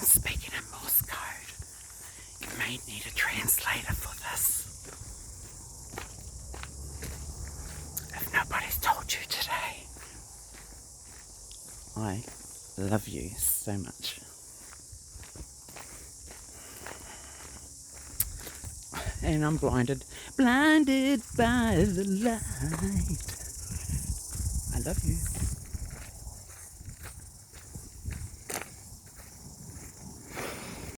I'm speaking in Morse code. You may need a translator for this. If nobody's told you today, I love you so much. And I'm blinded by the light. I love you.